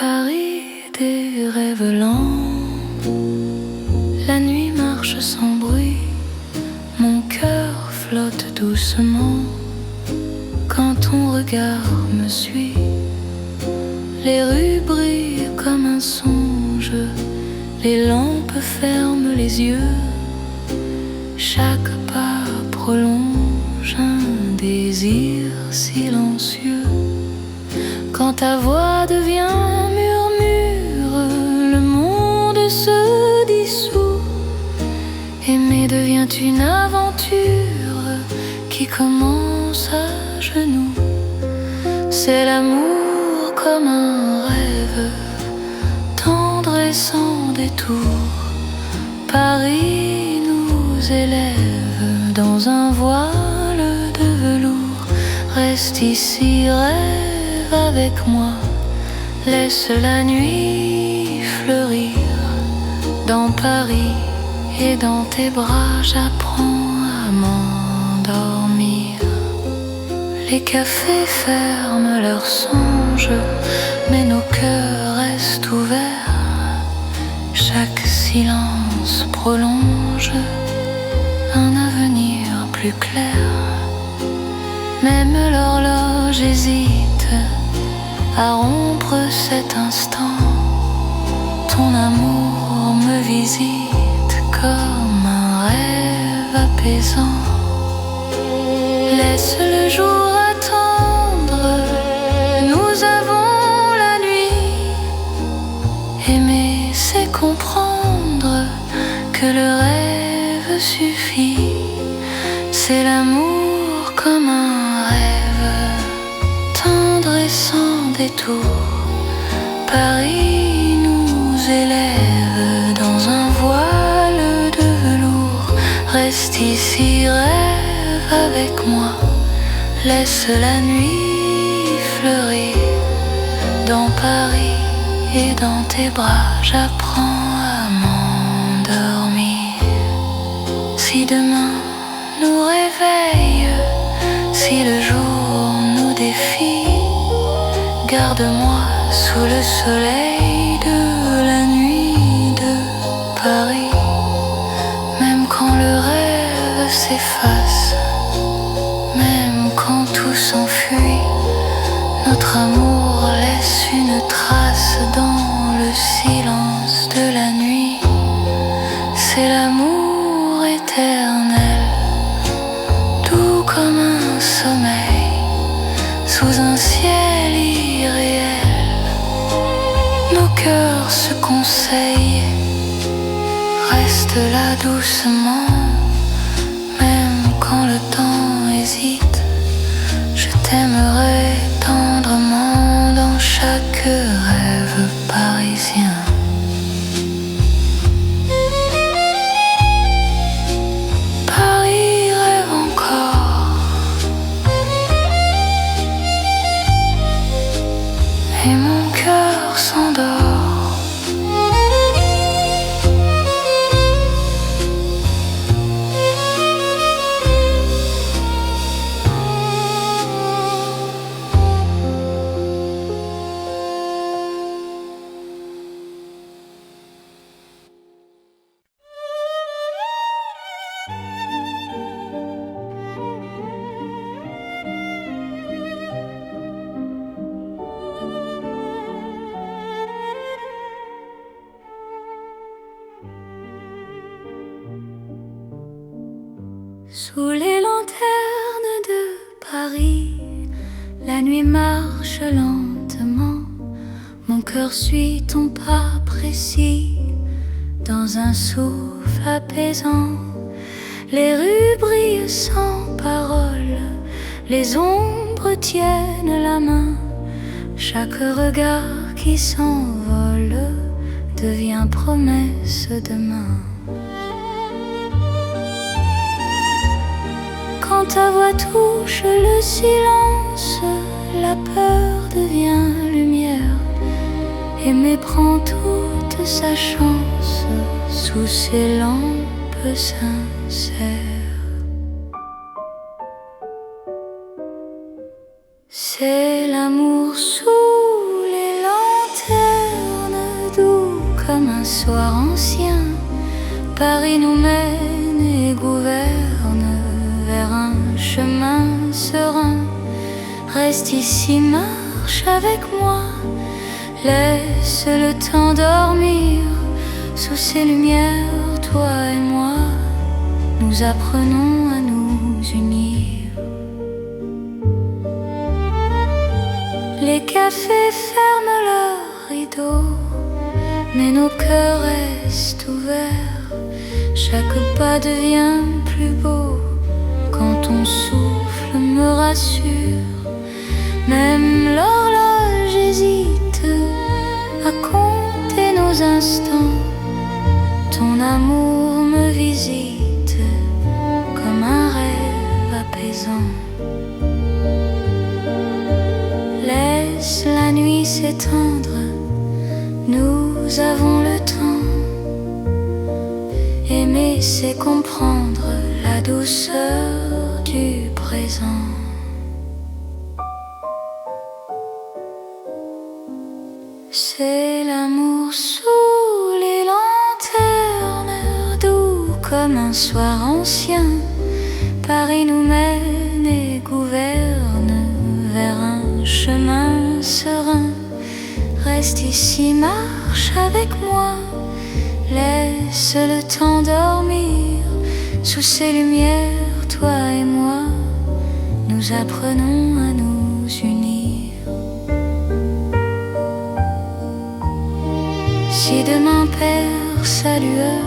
Paris des rêves lents, la nuit marche sans bruit, mon cœur flotte doucement quand ton regard me suit. Les rues brillent comme un songe, les lampes ferment les yeux, chaque pas prolonge un désir silencieux. Quand ta voix devient murmure, le monde se dissout. Aimer devient une aventure qui commence à genoux. C'est l'amour comme un rêve, tendre et sans détour. Paris nous élève dans un voile de velours. Reste ici, rêve avec moi, laisse la nuit fleurir. Dans Paris et dans tes bras, j'apprends à m'endormir. Les cafés ferment leurs songes, mais nos cœurs restent ouverts. Chaque silence prolonge un avenir plus clair. Même l'horloge hésite à rompre cet instant. Ton amour me visite comme un rêve apaisant. Laisse le jour attendre, nous avons la nuit. Aimer, c'est comprendre que le rêve suffit. C'est l'amour comme un rêve, tendre et sans détour. Paris nous élève dans un voile de velours. Reste ici, rêve avec moi, laisse la nuit fleurir. Dans Paris et dans tes bras, j'apprends à m'endormir. Si demain nous réveille, si le jour nous défie, garde-moi sous le soleil de la nuit de Paris. Même quand le rêve s'efface, même quand tout s'enfuit, notre amour laisse une trace dans le silence de la nuit. C'est l'amour éternel, doux comme un sommeil, sous un ciel irréel. Nos cœurs se conseillent, reste là doucement. Même quand le temps hésite, je t'aimerai tendrement dans chaque rêve parisien. Paris rêve encore, et mon cœur s'endort. Sous les lanternes de Paris, la nuit marche lentement. Mon cœur suit ton pas précis dans un souffle apaisant. Les rues brillent sans parole, les ombres tiennent la main. Chaque regard qui s'envole devient promesse demain. Quand ta voix touche le silence, la peur devient lumière. Aimer prend toute sa chance sous ces lampes sincères. C'est l'amour sous les lanternes. soirs anciens, Paris nous mène et gouverne vers un chemin serein. Reste ici, marche avec moi, laisse le temps dormir. Sous ces lumières, toi et moi, nous apprenons à nous unir. Les cafés ferment leurs rideaux, mais nos cœurs restent ouverts. Chaque pas devient plus beau quand ton souffle me rassure. Même l'horloge hésite à compter nos instants. Ton amour me visite comme un rêve apaisant. Laisse la nuit s'étendre, nous avons le temps. Aimer, c'est comprendre la douceur du présent. C'est l'amour sous les lanternes, doux comme un soir ancien. Paris nous mène et gouverne vers un chemin serein. Reste ici, marche avec moi, laisse le temps dormir. Sous ces lumières, toi et moi, nous apprenons à nous unir. Si demain perd sa lueur,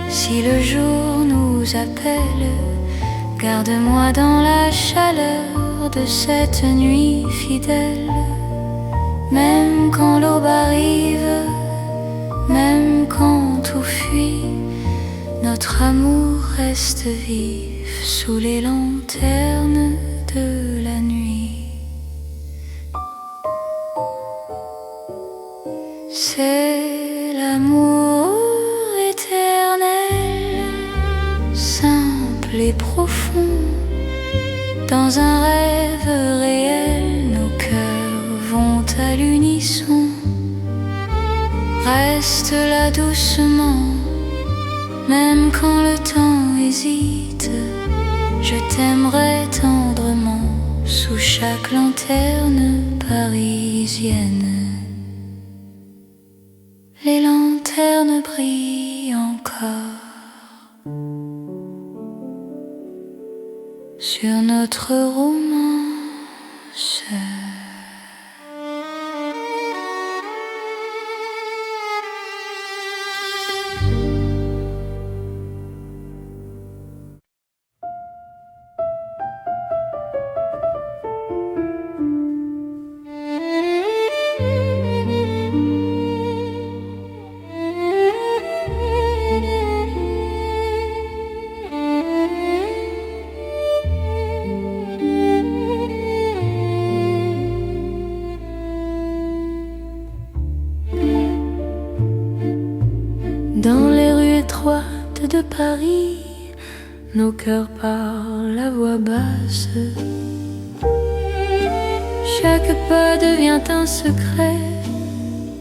si le jour nous appelle, garde-moi dans la chaleur de cette nuit fidèle. Même quand l'aube arrive, même quand tout fuit, notre amour reste vif sous les lanternes de la nuit. C'est l'amour éternel, simple et profond. Dans un rêve réel, nos cœurs vont à l'unisson. Reste là doucement, même quand le temps hésite. Je t'aimerai tendrement sous chaque lanterne parisienne. Les lanternes brillent encore sur notre romance. Dans les rues étroites de Paris, nos cœurs parlent à voix basse. Chaque pas devient un secret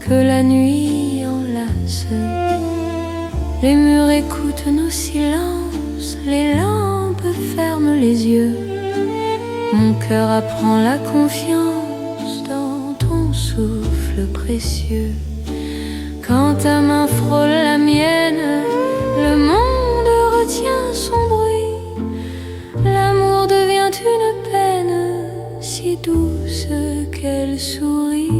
que la nuit enlace. Les murs écoutent nos silences, les lampes ferment les yeux. Mon cœur apprend la confiance dans ton souffle précieux. Quand ta main frôle la mienne, le monde retient son bruit. L'amour devient une peine si douce qu'elle sourit.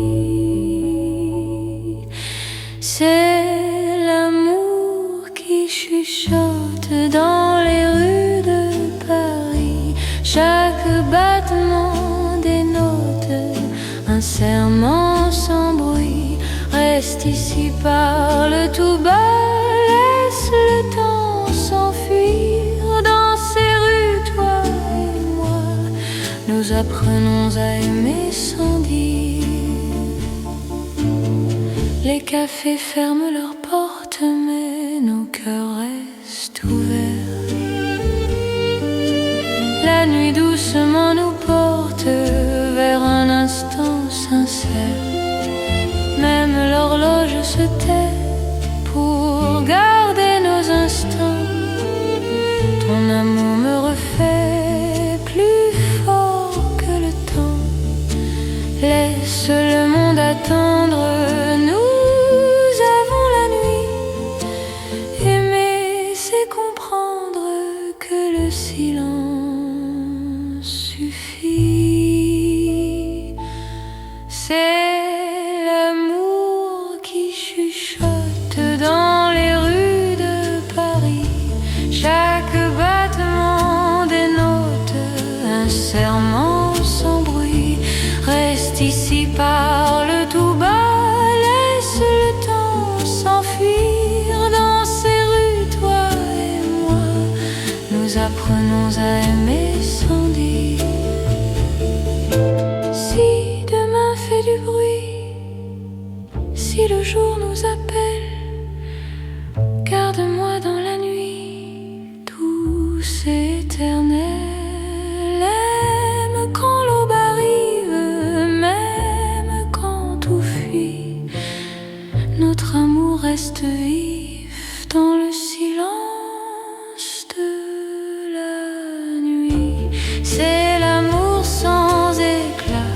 C'est l'amour qui chuchote dans les rues de Paris. Chaque battement dénote un serment sans bruit. Reste ici, parle tout bas, laisse le temps s'enfuir. Dans ces rues, toi et moi, nous apprenons à aimer sans dire. Les cafés ferment leurs portes, mais nos cœurs restent ouverts. La nuit doucement nous porte vers un instant sincère. Même l'horloge se tait à aimer sans dire. Si demain fait du bruit, si le jour nous appelle, garde-moi dans la nuit, douce et éternelle. Aime quand l'aube arrive, même quand tout fuit, notre amour reste vif dans le silence de la nuit. C'est l'amour sans éclat,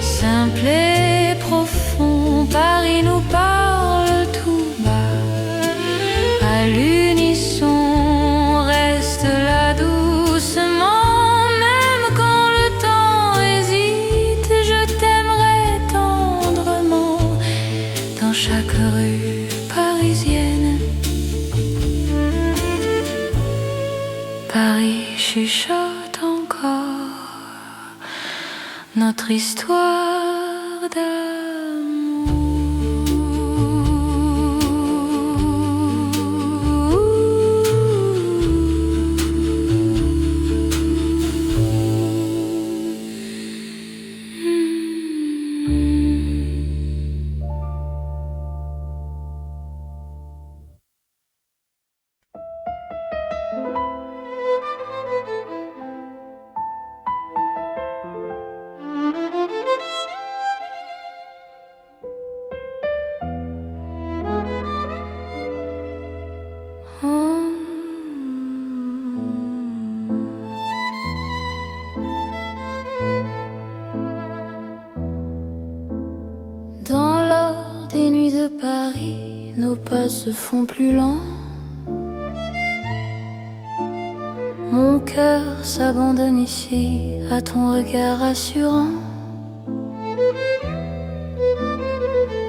simple et profond. Paris nous parle tout bas, à l'unisson, reste là doucement. Même quand le temps hésite, je t'aimerai tendrement. Dans chaque rue parisienne, Paris chuchote encore notre histoire Dans l'or des nuits de Paris, nos pas se font plus lents. Mon cœur s'abandonne ici à ton regard assurant.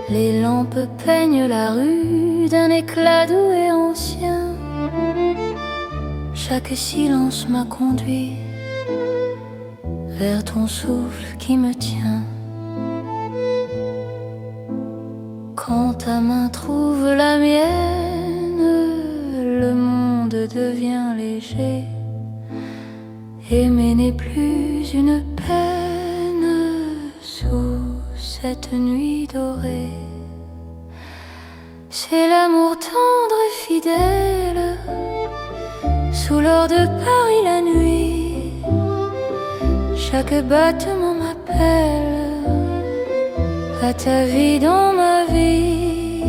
Les lampes peignent la rue d'un éclat doux et ancien. Chaque silence m'a conduit vers ton souffle qui me tient. Quand ta main trouve la mienne, le monde devient léger. Aimer n'est plus une peine sous cette nuit dorée. C'est l'amour tendre et fidèle sous l'or de Paris la nuit. Chaque battement m'appelle à ta vie dans ma vie.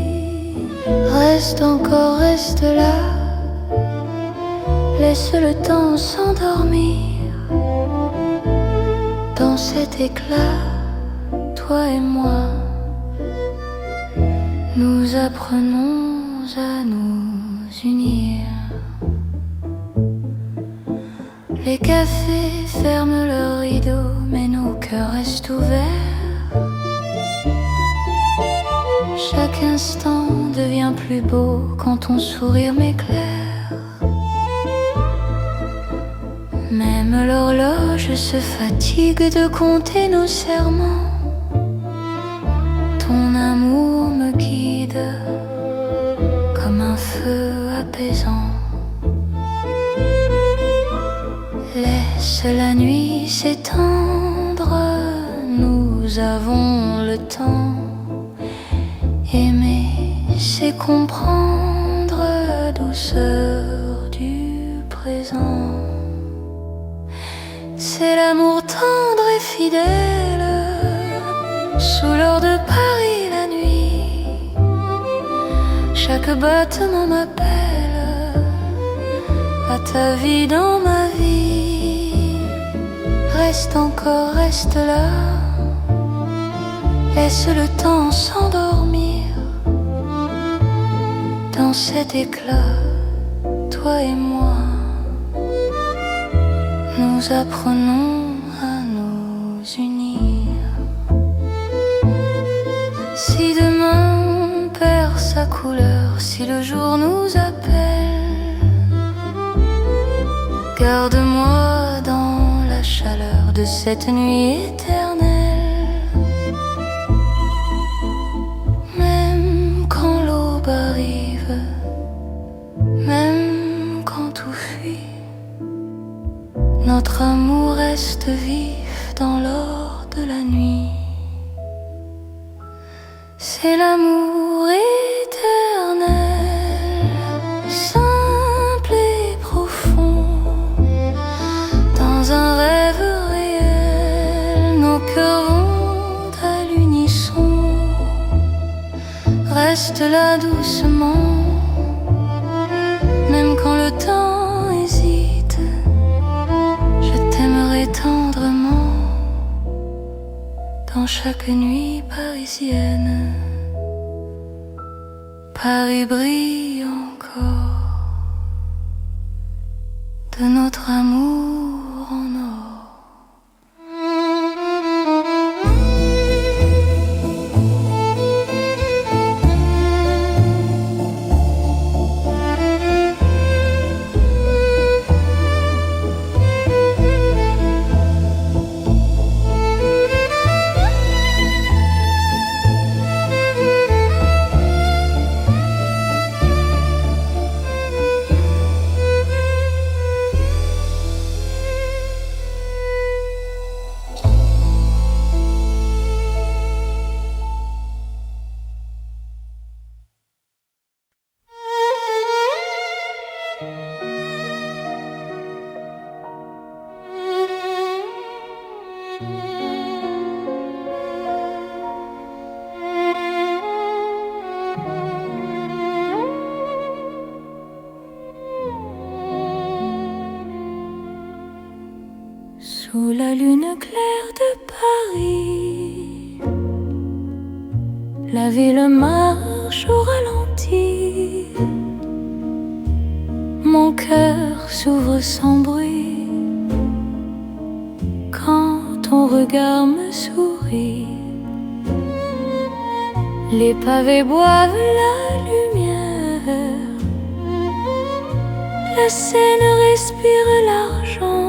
Reste encore, reste là, laisse le temps s'endormir. Dans cet éclat, toi et moi, nous apprenons à nous unir. Les cafés ferment leurs rideaux, mais nos cœurs restent ouverts. Chaque instant devient plus beau quand ton sourire m'éclaire. Même l'horloge se fatigue de compter nos serments. Ton amour me guide comme un feu apaisant. Laisse la nuit s'étendre, nous avons le temps. Aimer, c'est comprendre la douceur du présent. C'est l'amour tendre et fidèle sous l'or de Paris la nuit. Chaque battement m'appelle à ta vie dans ma vie. Reste encore, reste là, laisse le temps s'endormir. Dans cet éclat, toi et moi, nous apprenons à nous unir. Si demain perd sa couleur, si le jour nous appelle, garde-moi dans la chaleur de cette nuit éternelle. Même quand l'aube arrive, même quand tout fuit, feu vif dans l'or de la nuit. C'est l'amour éternel, simple et profond. Dans un rêve réel, nos cœurs vont à l'unisson. Reste là doucement, même quand le temps hésite. Je t'aimerai tendrement dans chaque nuit parisienne. Paris brille encore de notre amour en or. Sous la lune claire de Paris, la ville marche au ralenti. Mon cœur s'ouvre sans bruit quand ton regard me sourit. Les pavés boivent la lumière, la Seine respire l'argent.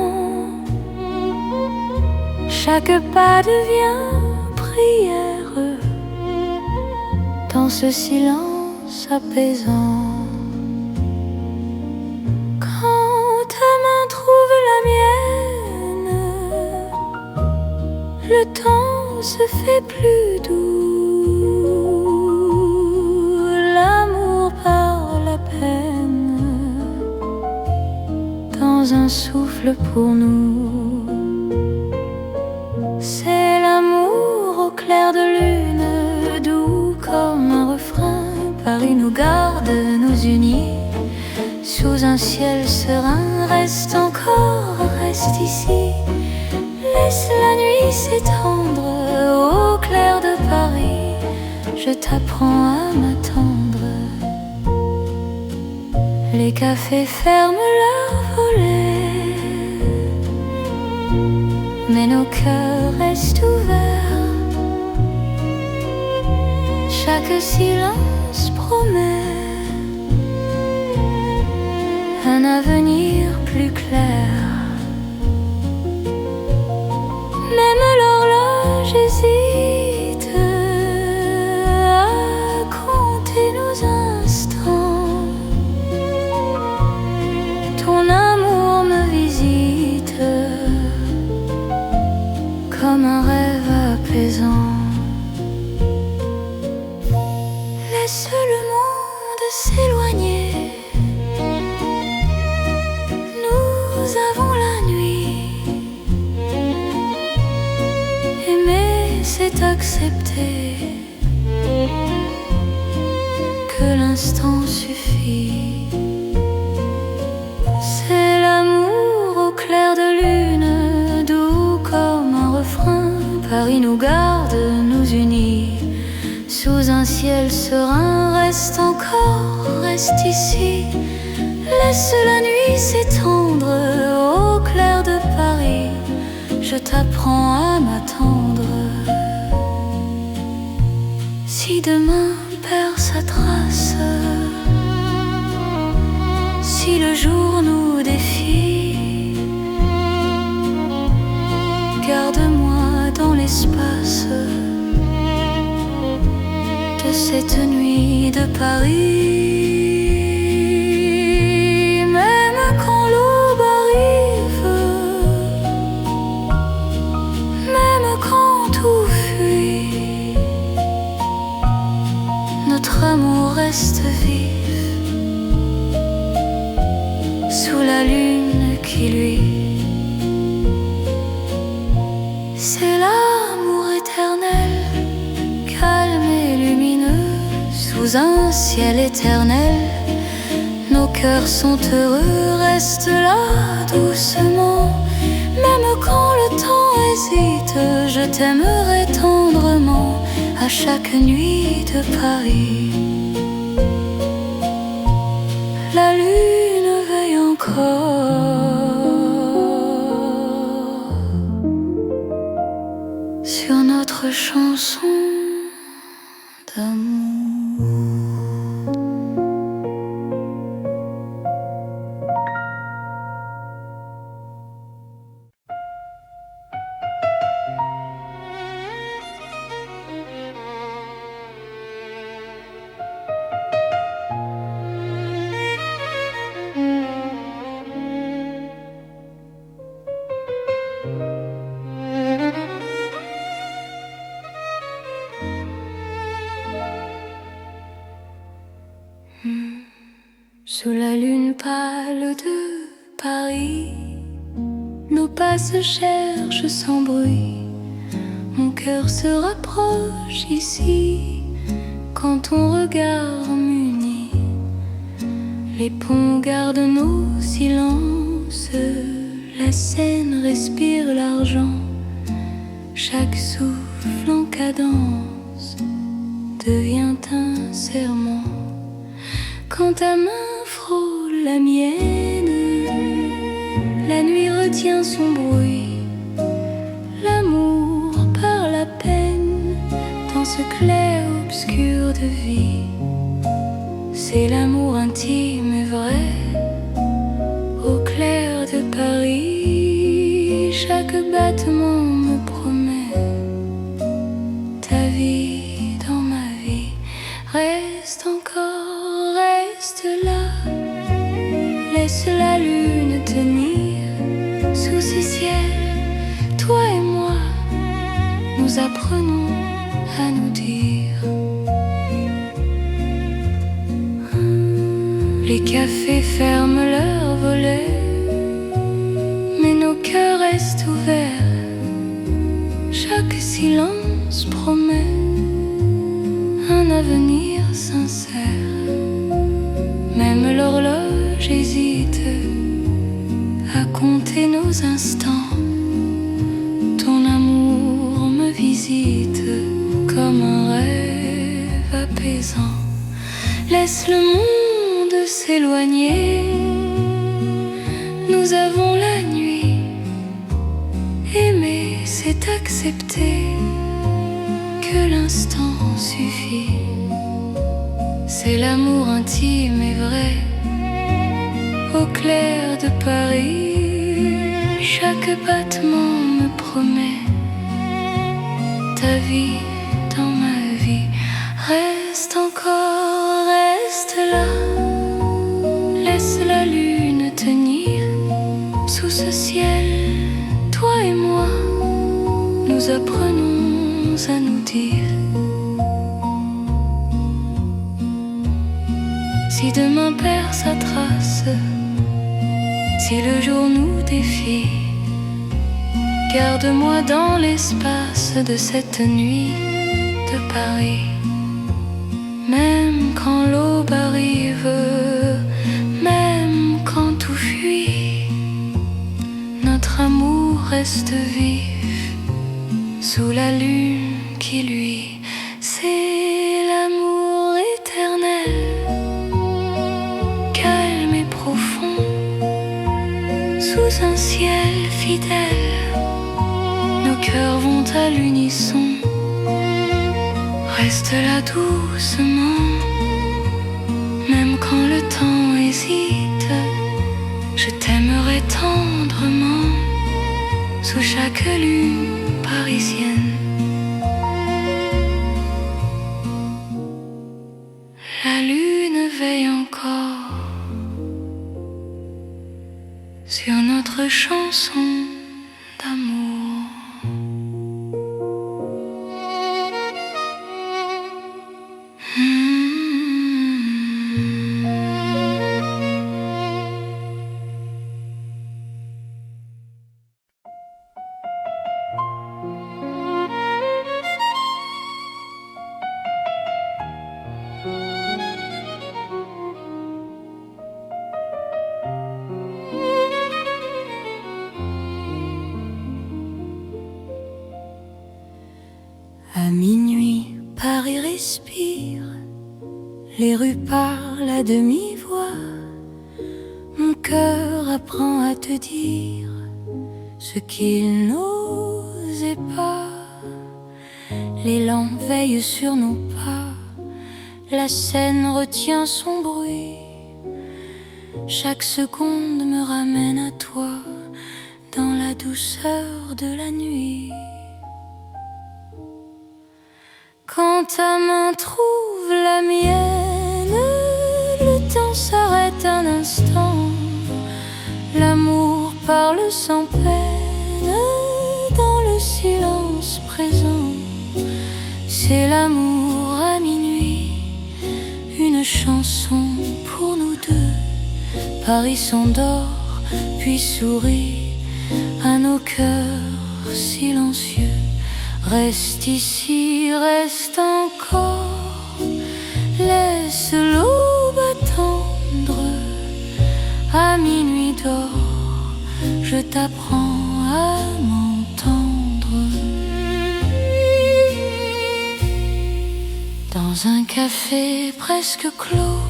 Chaque pas devient prière dans ce silence apaisant. Quand ta main trouve la mienne, le temps se fait plus doux. L'amour par la peine dans un souffle pour nous. C'est l'amour au clair de lune, doux comme un refrain. Paris nous garde, nous unit sous un ciel serein. Reste encore, reste ici. Laisse la nuit s'étendre au clair de Paris. Je t'apprends à m'attendre. Les cafés ferment leurs volets, mais nos cœurs restent ouverts. Chaque silence promet un avenir plus clair. Même l'horloge hésite à compter nos instants. Ton amour me visite comme un rêve apaisant. Laisse le monde s'éloigner. Nous avons la nuit. Aimer, c'est accepter que l'instant suffit. C'est l'amour au clair de lune, doux comme un refrain. Paris nous garde, nous unit sous un ciel serein. Reste encore, reste ici. Laisse la nuit s'étendre au clair de Paris. Je t'apprends à m'attendre. Si demain perd sa trace, si le jour nous défie, garde-moi dans l'espace de cette nuit de Paris. Même quand l'aube arrive, notre amour reste vif sous la lune qui luit. C'est l'amour éternel, calme et lumineux, sous un ciel éternel. Nos cœurs sont heureux, reste là doucement. Même quand le temps hésite, je t'aimerai tendrement à chaque nuit de Paris. La lune veille encore sur notre chanson d'amour. Sous la lune pâle de Paris, nos pas se cherchent sans bruit. Mon cœur se rapproche ici quand ton regard m'unit. Les ponts gardent nos silences, la Seine respire l'argent. Chaque souffle en cadence devient un serment. Quand ta main frôle la mienne, la nuit retient son bruit. L'amour parle à peine dans ce clair-obscur de vie. C'est l'amour intime et vrai, au clair de Paris. Chaque battement me promet ta vie dans ma vie. Reste encore, reste là, laisse la lune tenir sous ce ciel. Toi et moi, nous apprenons à nous dire. Les cafés ferment leurs volets, mais nos cœurs restent ouverts. Chaque silence promet un avenir sincère. Même l'horloge hésite à compter nos instants. Ton amour me visite comme un rêve apaisant. Laisse le monde s'éloigner, nous avons la nuit. Aimer, c'est accepter que l'instant suffit. C'est l'amour intime et vrai, au clair de Paris. Chaque battement me promet ta vie dans ma vie. Reste encore, reste là, laisse la lune tenir sous ce ciel. Toi et moi, nous apprenons à nous dire. Si demain perd sa trace, si le jour nous défie, garde-moi dans l'espace de cette nuit de Paris. Même quand l'aube arrive, même quand tout fuit, notre amour reste vif sous la lune qui luit. C'est l'amour éternel, calme et profond, sous un ciel fidèle. Nos cœurs vont à l'unisson. Reste là doucement, même quand le temps hésite. Je t'aimerai tendrement sous chaque lune parisienne. La lune veille encore sur notre chanson d'amour. Mm-hmm. respire. Les rues parlent à demi-voix. Mon cœur apprend à te dire ce qu'il n'osait pas. L'élan veille sur nos pas. La scène retient son bruit. Chaque seconde me ramène à toi, dans la douceur de la nuit. Quand ta main trouve la mienne, le temps s'arrête un instant. L'amour parle sans peine, dans le silence présent. C'est l'amour à minuit, une chanson pour nous deux. Paris s'endort, puis sourit à nos cœurs silencieux. Reste ici, reste encore, laisse l'aube attendre. À minuit d'or, je t'apprends à m'entendre. Dans un café presque clos,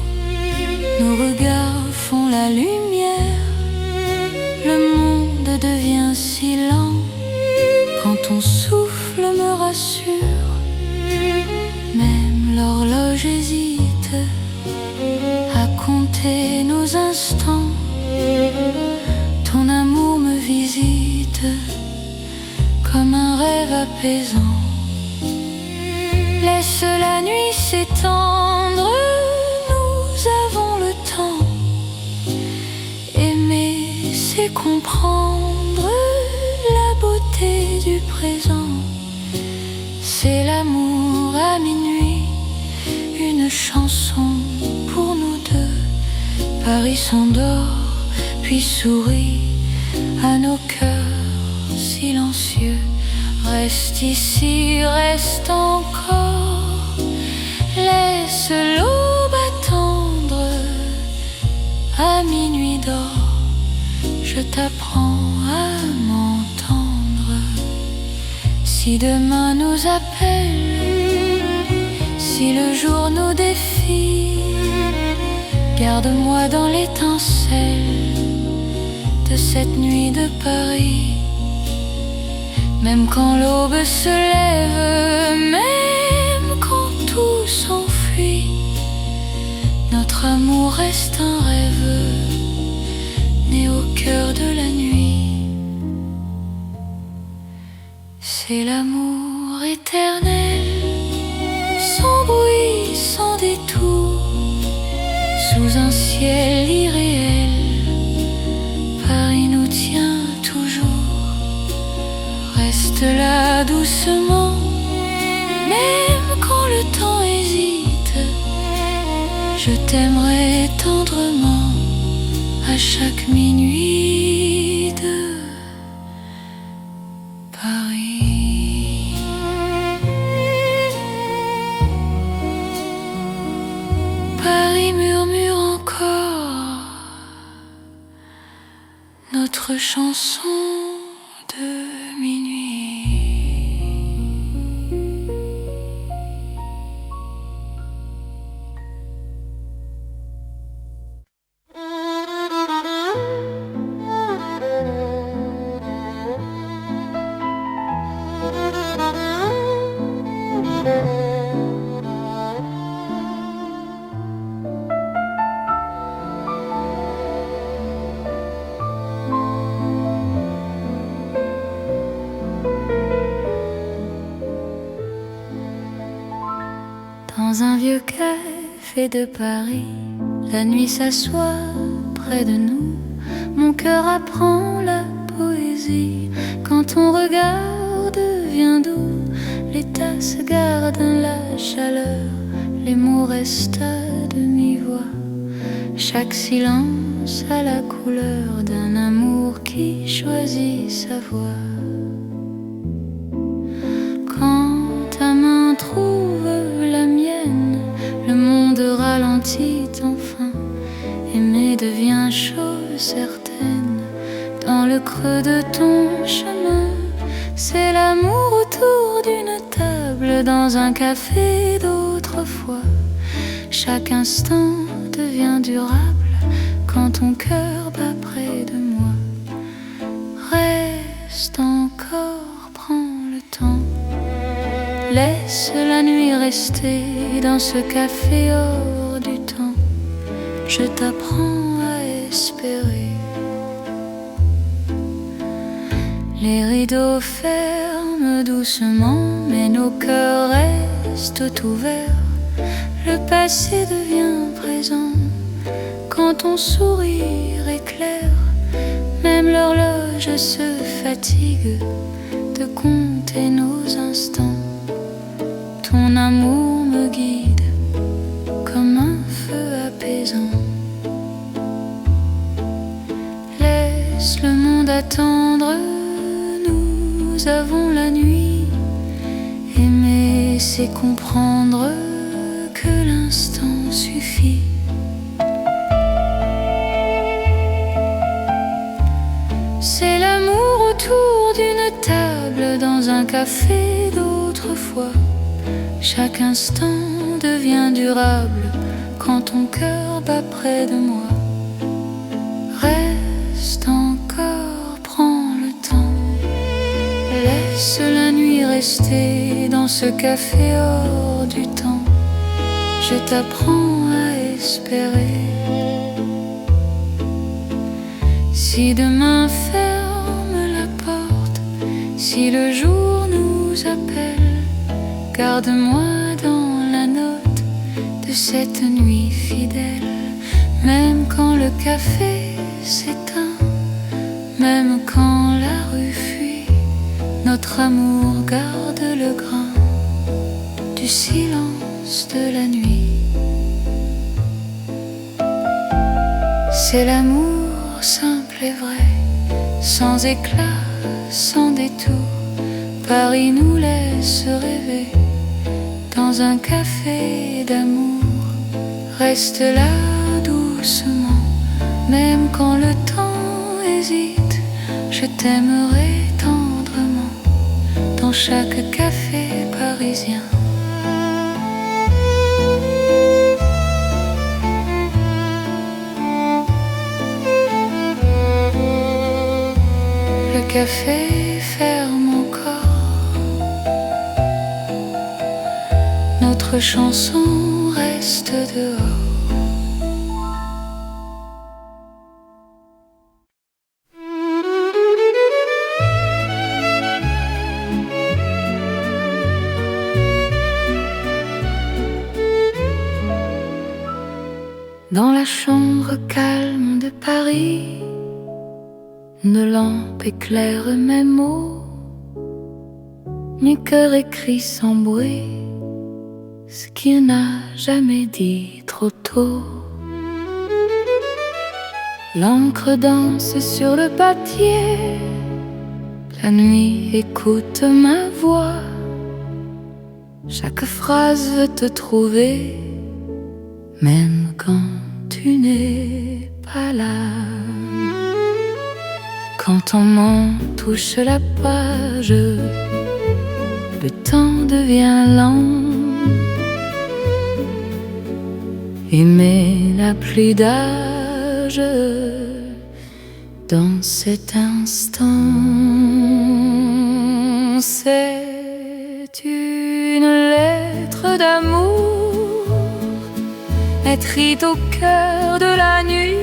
nos regards font la lumière. Le monde devient si lent, quand ton souffle me rassure. Même l'horloge hésite à compter nos instants. Ton amour me visite comme un rêve apaisant. Laisse la nuit s'étendre, nous avons le temps. Aimer, c'est comprendre la beauté du présent. C'est l'amour à minuit, une chanson pour nous deux. Paris s'endort, puis sourit à nos cœurs silencieux. Reste ici, reste encore, laisse l'aube attendre. À minuit d'or, je t'apprends à m'entendre. Si demain nous appelle, si le jour nous défie, garde-moi dans l'étincelle de cette nuit de Paris. Même quand l'aube se lève, même quand tout s'enfuit, notre amour reste un rêve né au cœur de la nuit. C'est l'amour éternel, sans bruit, sans détour, sous un ciel irréel. Paris nous tient toujours. Reste là doucement, même quand le temps hésite. Je t'aimerai tendrement à chaque minuit de Paris. Paris murmure encore notre chanson de minuit. Dans un vieux café de Paris, la nuit s'assoit près de nous. Mon cœur apprend la poésie. Quand ton regard devient doux, les tasses gardent la chaleur, les mots restent à demi-voix. Chaque silence a la couleur d'un amour qui choisit sa voie. Quand ta main trouve la mienne, le monde ralentit enfin. Aimer devient chose certaine. Dans le creux de ton chemin, c'est l'amour autour d'une table, dans un café d'autres d'autrefois. Chaque instant devient durable quand ton cœur bat près de moi. Reste encore, prends le temps. Laisse la nuit rester dans ce café hors du temps. Je t'apprends à espérer. Les rideaux ferment doucement, mais nos cœurs restent ouverts. Le passé devient présent quand ton sourire éclaire. Même l'horloge se fatigue de compter nos instants. Ton amour me guide comme un feu apaisant. Laisse le monde attendre, nous avons la nuit. Aimer, c'est comprendre que l'instant suffit. C'est l'amour autour d'une table dans un café d'autrefois. Chaque instant devient durable quand ton cœur bat près de moi. Reste encore, prends le temps. Laisse la nuit rester dans ce café hors du temps. Je t'apprends à espérer. Si demain ferme la porte, si le jour nous appelle, garde-moi dans la note de cette nuit fidèle. Même quand le café s'éteint, même quand la rue fuit, notre amour garde le grain du silence de la nuit. C'est l'amour simple et vrai, sans éclat, sans détour. Paris nous laisse rêver dans un café d'amour. Reste là doucement, même quand le temps hésite. Je t'aimerai tendrement dans chaque café parisien. Le café ferme encore, notre chanson reste dehors. Dans la chambre calme de Paris, une lampe éclaire mes mots. Mon cœur écrit sans bruit ce qu'il n'a jamais dit trop tôt. L'encre danse sur le papier, la nuit écoute ma voix. Chaque phrase veut te trouver, même quand tu n'es pas là. Quand ton main touche la page, le temps devient lent. Aimer n'a plus d'âge dans cet instant. C'est une lettre d'amour écrite au cœur de la nuit.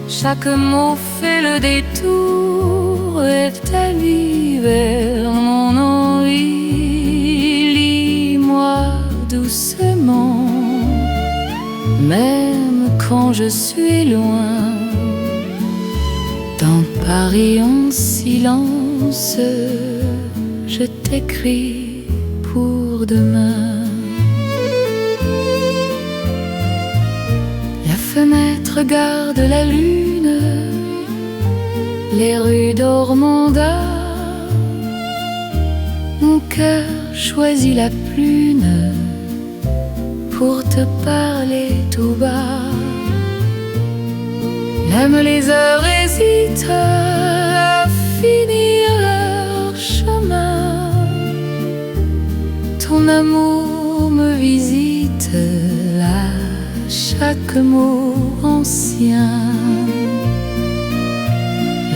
Chaque mot fait le détour et t'allie vers mon envie. Lis-moi doucement, même quand je suis loin. Dans Paris en silence, je t'écris pour demain. La fenêtre garde la lune, les rues d'Ormanda. Mon cœur choisit la prune pour te parler tout bas. Même les heures hésitent à finir leur chemin. Ton amour me visite à chaque mot ancien.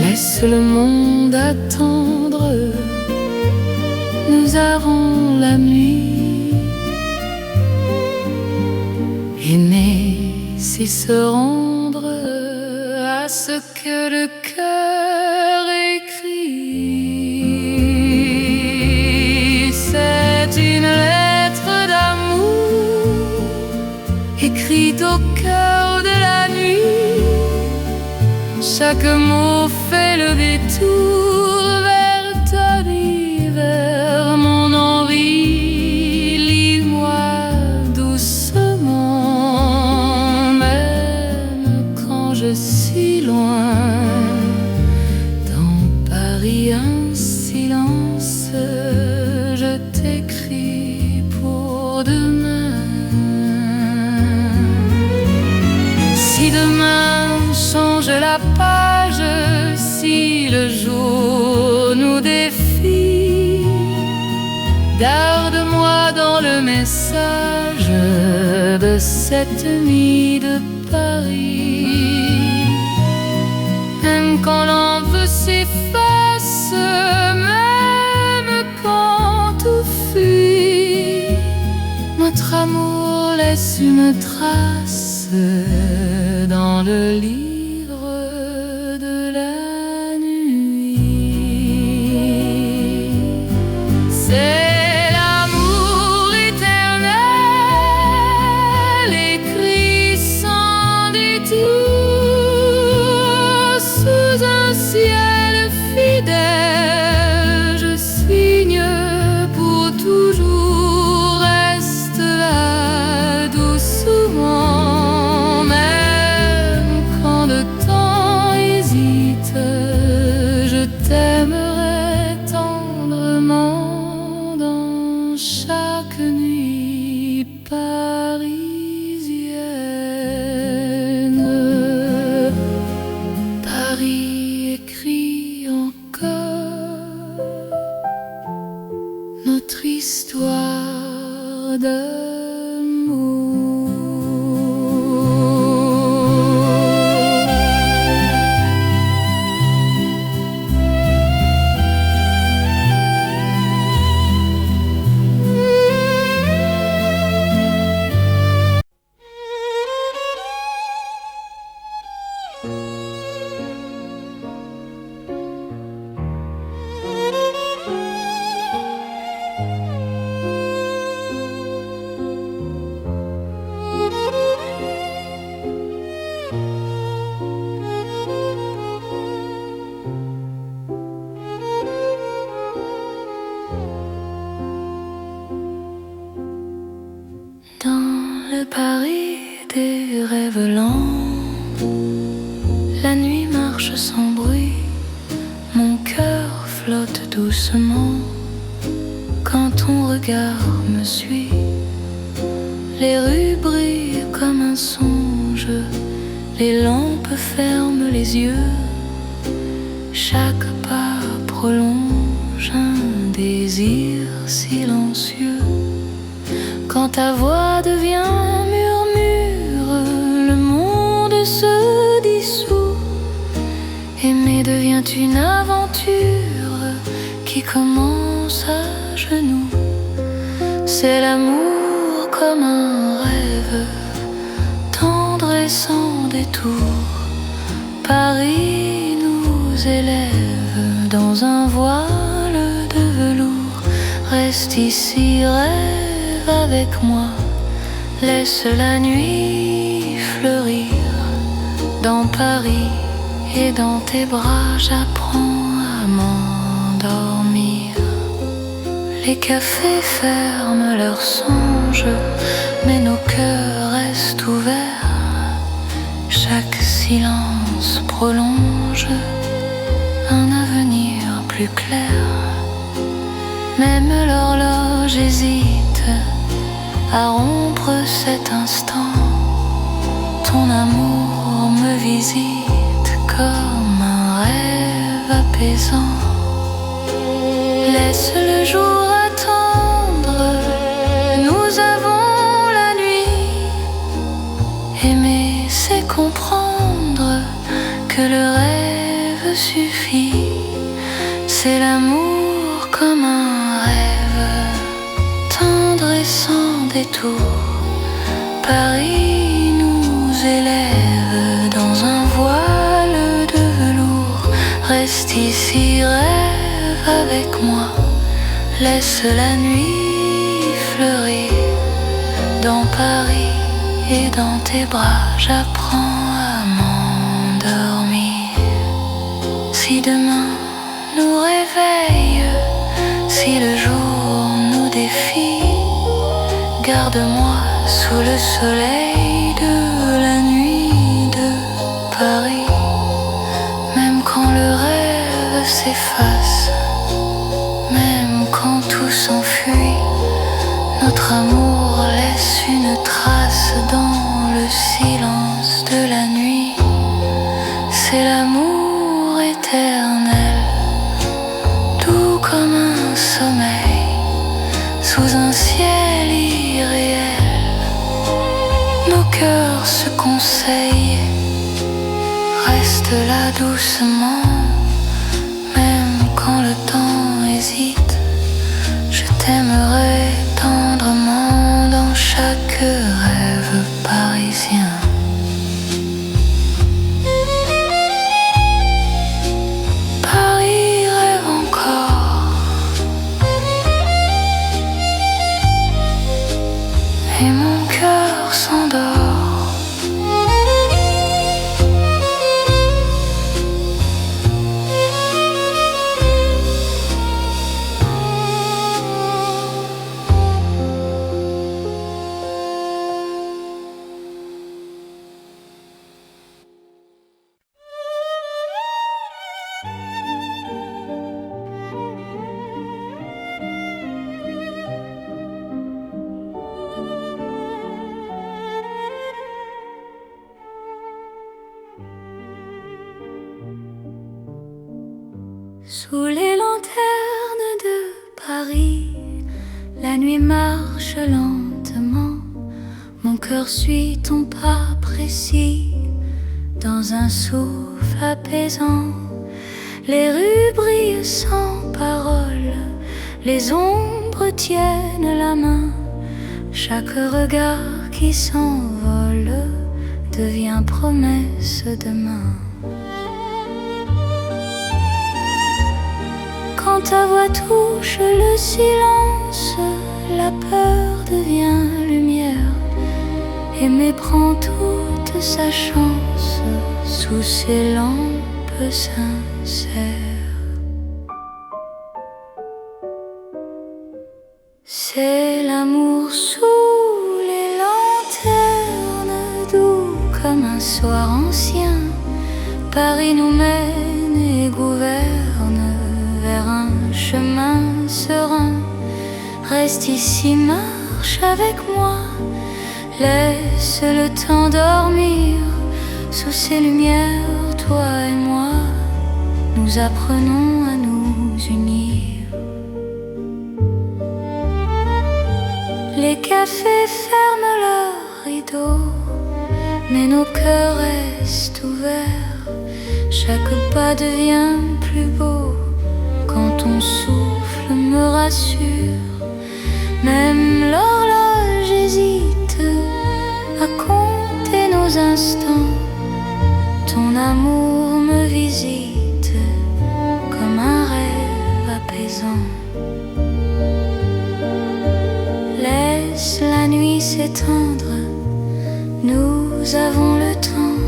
Laisse le monde attendre, nous avons la nuit. Aimer, c'est se rendre à ce que le cœur écrit. C'est une lettre d'amour écrite au cœur de la nuit. Chaque mot fait le détour vers ta vie, vers mon envie. Lis-moi doucement, même quand je suis loin. Dans Paris, un silence, je t'écris pour demain. Si demain change la page, si le jour nous défie, garde-moi dans le message de cette nuit de Paris. Même quand l'envie s'efface, même quand tout fuit, notre amour laisse une trace dans le livre de la nuit. C'est l'amour éternel, écrit sans détour, sous un ciel fidèle. Je signe pour toujours, reste là doucement. T'aimerai tendrement dans chaque nuit parisienne. Paris écrit encore notre histoire d'amour. Dans le Paris des rêves lents, la nuit marche sans bruit, mon cœur flotte doucement quand ton regard me suit. Les rues brillent comme un songe, les lampes ferment les yeux, chaque pas prolonge un désir silencieux. Quand ta voix devient murmure, le monde se dissout. Aimer devient une aventure qui commence à genoux. C'est l'amour comme un rêve, tendre et sans détour. Paris nous élève dans un voile de velours. Reste ici, rêve avec moi, laisse la nuit fleurir. Dans Paris et dans tes bras, j'apprends à m'endormir. Les cafés ferment leurs songes, mais nos cœurs restent ouverts. Chaque silence prolonge un avenir plus clair. Même l'horloge hésite à rompre cet instant. Ton amour me visite comme un rêve apaisant. Laisse le jour attendre, nous avons Aimer, c'est comprendre que le rêve suffit. C'est l'amour comme un rêve, tendre et sans détour. Paris nous élève dans un voile de velours. Reste ici, rêve avec moi. Laisse la nuit fleurir dans Paris et dans tes bras. J'apprends à m'endormir. Si demain nous réveille, si le jour nous défie, garde-moi sous le soleil de la nuit de Paris. Même quand le rêve s'efface, même quand tout s'enfuit, notre amour laisse une trace dans le silence de la nuit. C'est l'amour éternel, doux comme un sommeil, sous un ciel irréel. Nos cœurs se conseillent, reste là doucement, même quand le temps hésite. Je t'aimerai tendrement dans chaque rêve parisien. Paris rêve encore, et mon cœur s'endort. Sous les lanternes de Paris, la nuit marche lentement. Mon cœur suit ton pas précis, dans un souffle apaisant. Les rues brillent sans parole, les ombres tiennent la main. Chaque regard qui s'envole devient promesse demain. Quand ta voix touche le silence, la peur devient lumière. Aimer prend toute sa chance sous ces lampes sincères. C'est l'amour sous les lanternes, doux comme un soir ancien. Paris nous mène et gouverne vers un chemin serein. Reste ici, marche avec moi. Laisse le temps dormir. Sous ces lumières, toi et moi, nous apprenons à nous unir. Les cafés ferment leurs rideaux, mais nos cœurs restent ouverts. Chaque pas devient plus beau quand ton souffle me rassure. Même l'horloge hésite à compter nos instants. Ton amour me visite comme un rêve apaisant. Laisse la nuit s'étendre, nous avons le temps.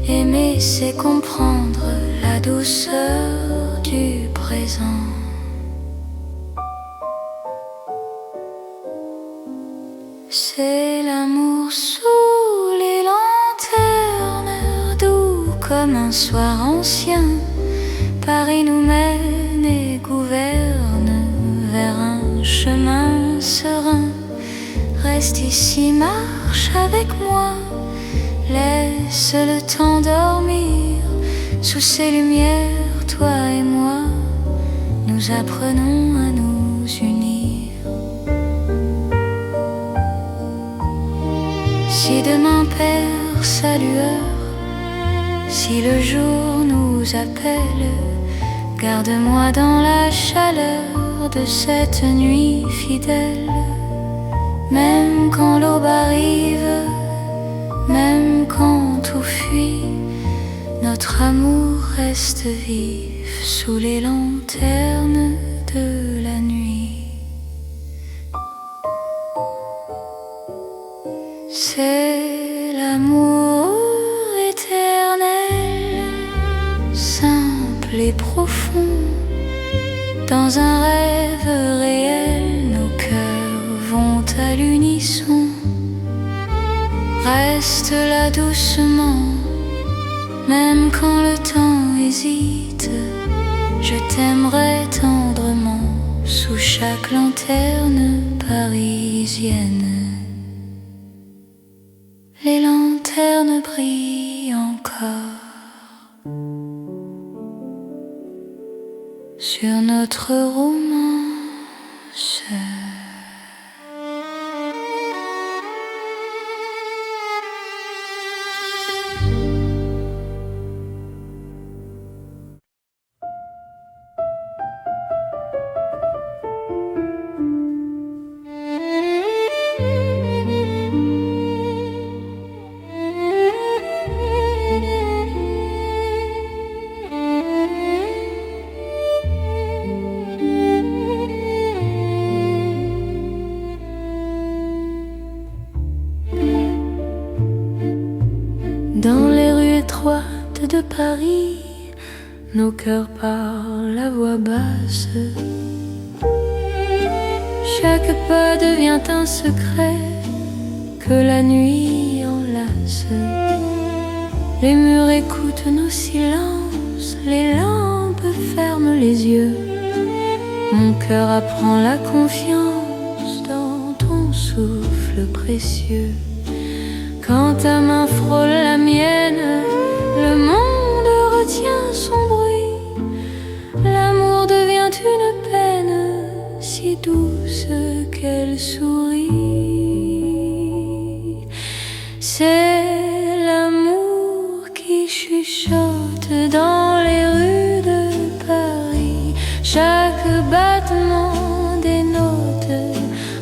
Aimer, c'est comprendre la douceur du présent. C'est l'amour sous les lanternes, doux comme un soir ancien. Paris nous mène et gouverne vers un chemin serein. Reste ici, marche avec moi. Laisse le temps dormir. Sous ces lumières, toi et moi, nous apprenons à nous unir. Si demain perd sa lueur, si le jour nous appelle, garde-moi dans la chaleur de cette nuit fidèle. Même quand l'aube arrive, même quand tout fuit, notre amour reste vif sous les lanternes de la nuit. C'est l'amour éternel, simple et profond. Dans un rêve réel, nos cœurs vont à l'unisson. Reste là doucement, même quand le temps hésite. Je t'aimerai tendrement sous chaque lanterne parisienne. Les lanternes brillent encore sur notre romance. Dans les rues étroites de Paris, nos cœurs parlent à voix basse. Chaque pas devient un secret que la nuit enlace. Les murs écoutent nos silences, les lampes ferment les yeux. Mon cœur apprend la confiance dans ton souffle précieux. Quand ta main frôle la mienne, le monde retient son bruit. L'amour devient une peine si douce qu'elle sourit. C'est l'amour qui chuchote dans les rues de Paris. Chaque battement dénote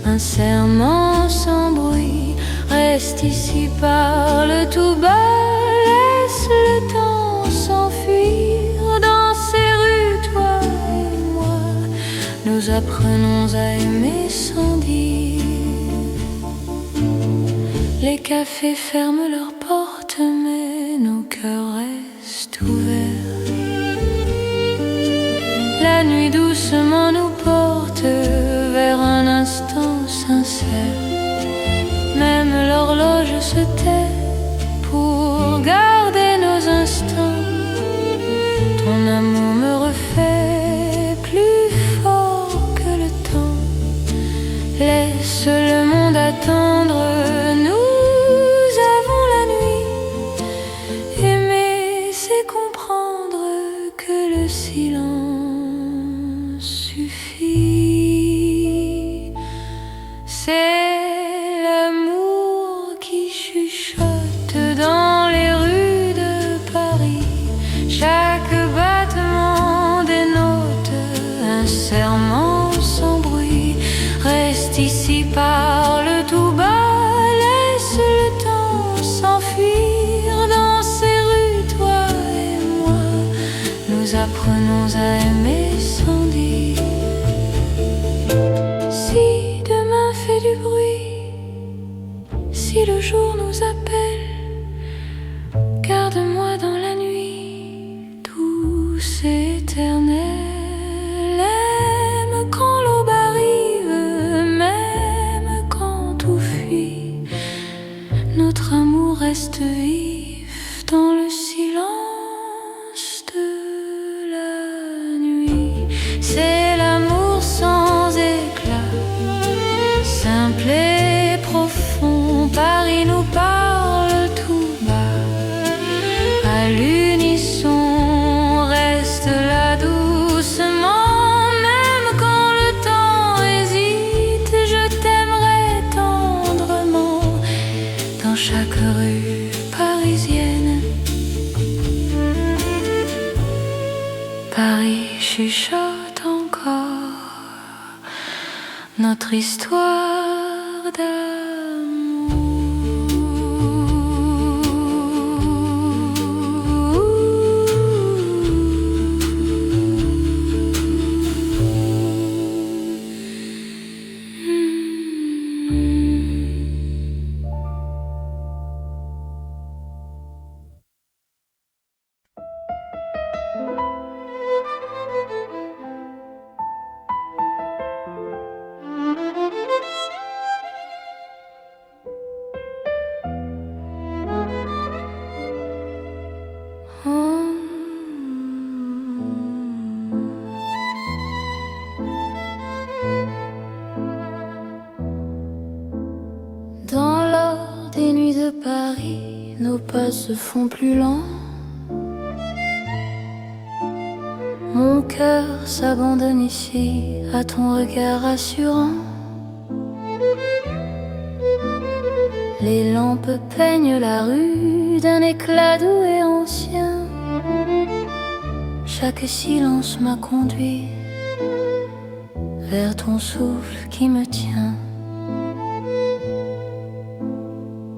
un serment sans bruit. Reste ici, parle tout bas, laisse le temps s'enfuir. Dans ces rues, toi et moi, nous apprenons à aimer sans dire. Les cafés ferment leurs portes, mais nos cœurs restent ouverts. La nuit doucement nous porte vers un instant sincère. Même l'horloge se tait pour garder nos instants. Ton amour me refait plus fort que le temps. Laisse le monde attendre, nous avons la nuit. Aimer, c'est comprendre que le silence suffit. C'est dans les rues de Paris, chaque battement dénote un serment sans bruit. Reste ici, parle tout bas, laisse le temps s'enfuir. Dans ces rues, toi et moi, nous apprenons à aimer sans dire. Si demain fait du bruit, si le jour nous appelle, garde-moi dans la nuit, douce et éternelle. Aime quand l'aube arrive, même quand tout fuit. Notre amour reste vif dans le silence de la nuit. C'est l'amour sans éclat, simple et profond. Paris nous parle tout bas. À l'unisson, reste là doucement. Même quand le temps hésite, je t'aimerai tendrement dans chuchote encore notre histoire Dans l'or des nuits de Paris, nos pas se font plus lents. Mon cœur s'abandonne ici à ton regard rassurant. Les lampes peignent la rue d'un éclat doux et ancien. Chaque silence m'a conduit vers ton souffle qui me tient.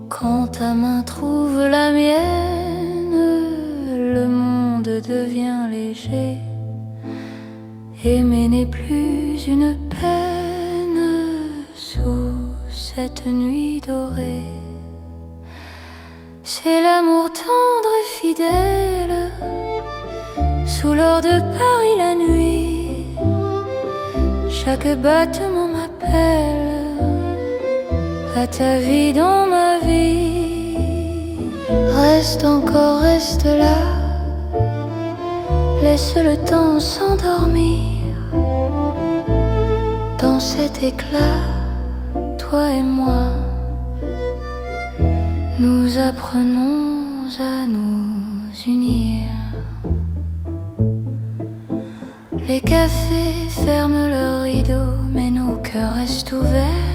Quand ta main trouve la mienne, le monde devient léger. Aimer n'est plus une peine sous cette nuit dorée. C'est l'amour tendre et fidèle sous l'or de Paris la nuit. Chaque battement m'appelle à ta vie dans ma vie. Reste encore, reste là, laisse le temps s'endormir. Dans cet éclat, toi et moi, nous apprenons à nous unir. Les cafés ferment leurs rideaux, mais nos cœurs restent ouverts.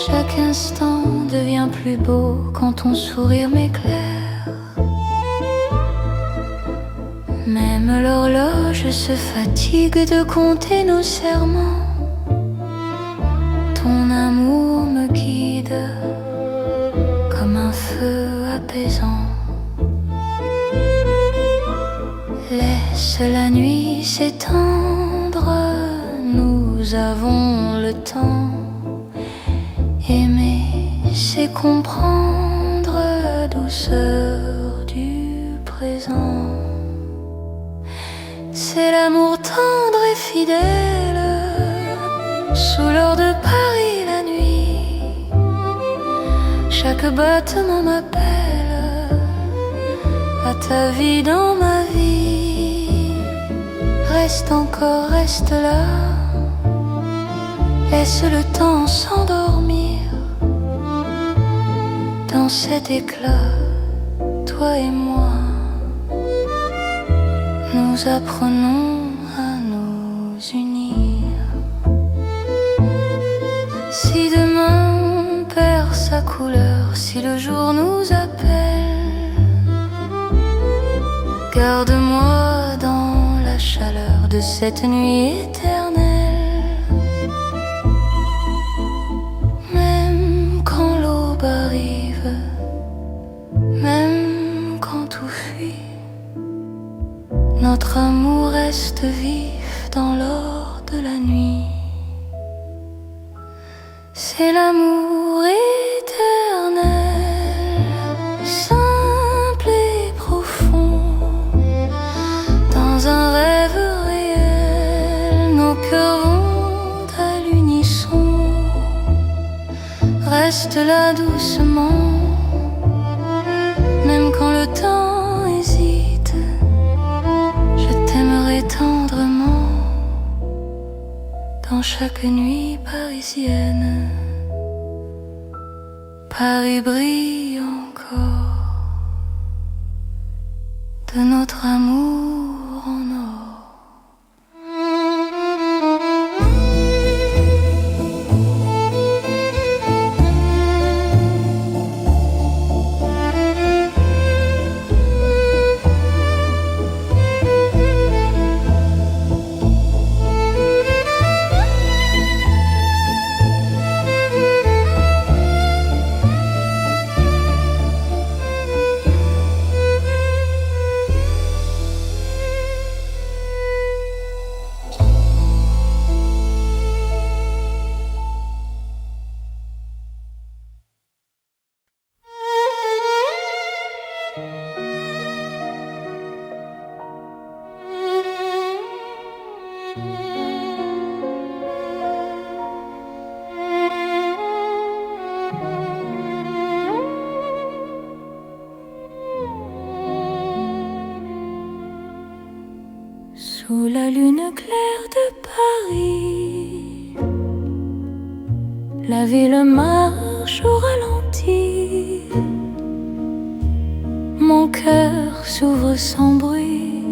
Chaque instant devient plus beau quand ton sourire m'éclaire. Même l'horloge se fatigue de compter nos serments. Ton amour me guide comme un feu apaisant. Laisse la nuit s'étendre, nous avons le temps. Aimer, c'est comprendre la douceur du présent. C'est l'amour tendre et fidèle sous l'or de Paris la nuit. Chaque battement m'appelle à ta vie dans ma vie. Reste encore, reste là, laisse le temps s'endormir. Dans cet éclat, toi et moi, nous apprenons à nous unir. Si demain on perd sa couleur, si le jour nous appelle, garde-moi dans la chaleur de cette nuit éternelle. Même quand l'aube arrive, même quand tout fuit, notre amour reste vif dans l'or de la nuit. C'est l'amour éternel, simple et profond. Dans un rêve réel, nos cœurs vont à l'unisson. Reste là doucement, même quand le temps hésite. Je t'aimerai tendrement dans chaque nuit parisienne. Paris brille encore de notre amour en or. la lune claire de Paris. La ville marche au ralenti. Mon cœur s'ouvre sans bruit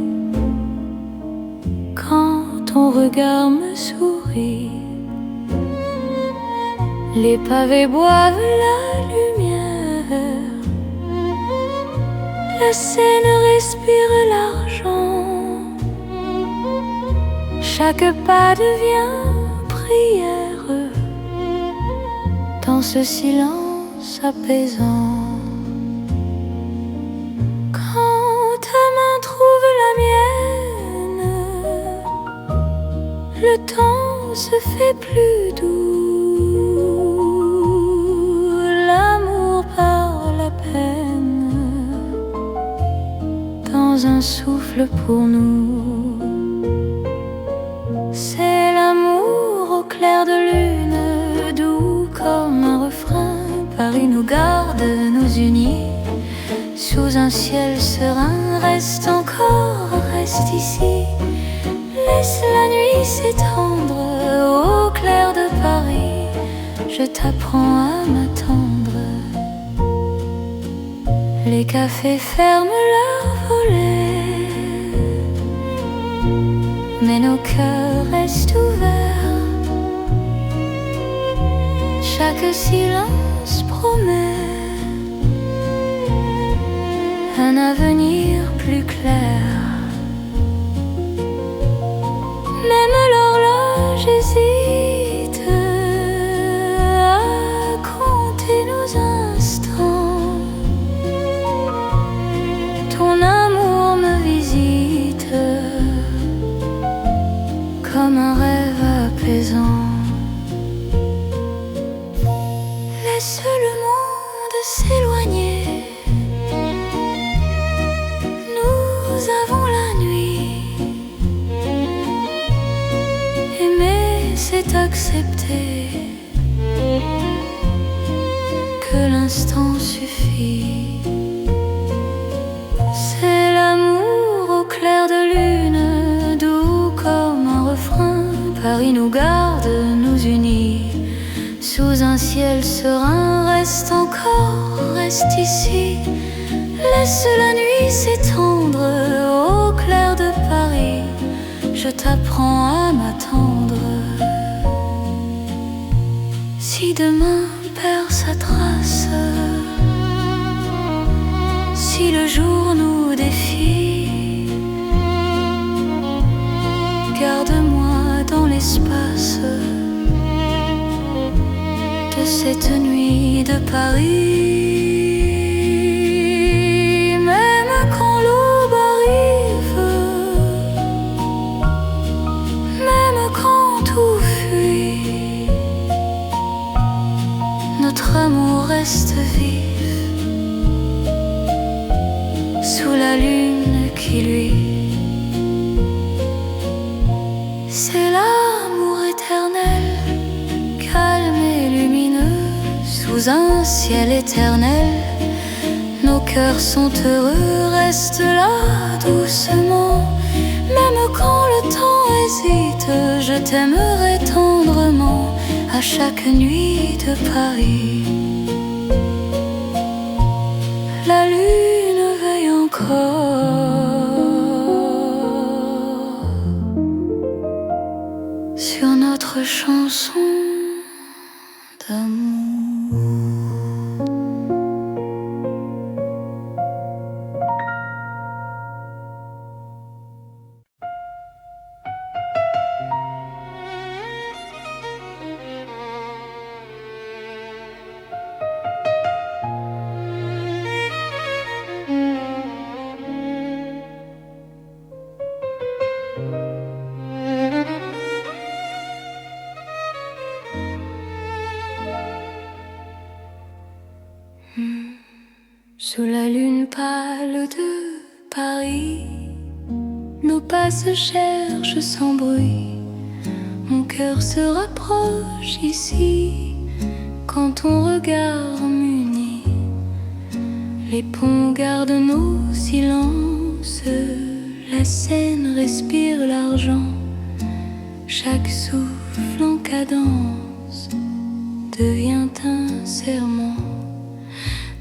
quand ton regard me sourit. Les pavés boivent la lumière. La Seine respire l'argent. Chaque pas devient prière dans ce silence apaisant. Quand ta main trouve la mienne, le temps se fait plus doux. L'amour par la peine dans un souffle pour nous. C'est l'amour au clair de lune, doux comme un refrain. Paris nous garde, nous unit sous un ciel serein. Reste encore, reste ici. Laisse la nuit s'étendre au clair de Paris. Je t'apprends à m'attendre. Les cafés ferment leurs volets, mais nos cœurs restent ouverts. Chaque silence promet un avenir plus clair. Même l'horloge hésite à compter nos instants. Ton amour me visite comme un rêve apaisant. Laisse le monde s'éloigner. Nous avons la nuit. Aimer, c'est accepter que l'instant suffit. C'est l'amour au clair de lune, doux comme un refrain. Paris nous garde, nous unit sous un ciel serein. Reste encore, reste ici. Laisse la nuit s'étendre au clair de Paris. Je t'apprends à m'attendre. Si demain perd sa trace, si le jour nous défie, garde-moi dans l'espace de cette nuit de Paris. Même quand l'aube arrive, même quand tout fuit, notre amour reste vif sous la lune qui luit. C'est l'amour éternel, calme et lumineux, sous un ciel éternel. Nos cœurs sont heureux, reste là doucement. Même quand le temps hésite, je t'aimerai tendrement à chaque nuit de Paris. La lune veille encore sur notre chanson d'amour. Sous la lune pâle de Paris, nos pas se cherchent sans bruit. Mon cœur se rapproche ici quand ton regard m'unit. Les ponts gardent nos silences, La Seine respire l'argent, chaque souffle en cadence devient un serment.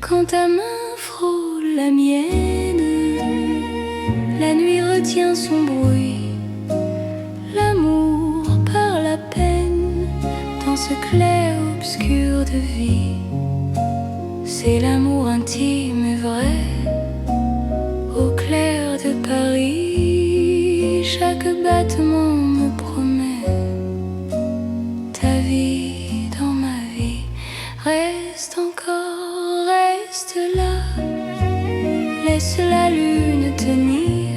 Quand ta main frôle la mienne, la nuit retient son bruit. L'amour par la peine dans ce clair-obscur de vie. C'est l'amour intime et vrai au clair de Paris. Chaque battement me promet ta vie dans ma vie. Reste encore, reste là. Laisse la lune tenir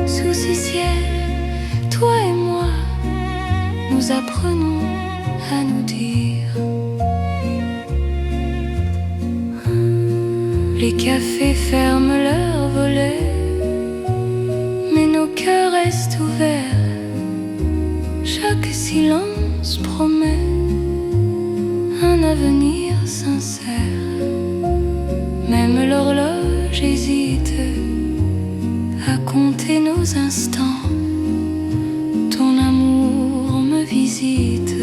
sous ce ciel. Toi et moi, nous apprenons à nous dire. Les cafés ferment leurs volets, mais nos cœurs restent ouverts. Chaque silence promet un avenir sincère. Même l'horloge hésite à compter nos instants. Ton amour me visite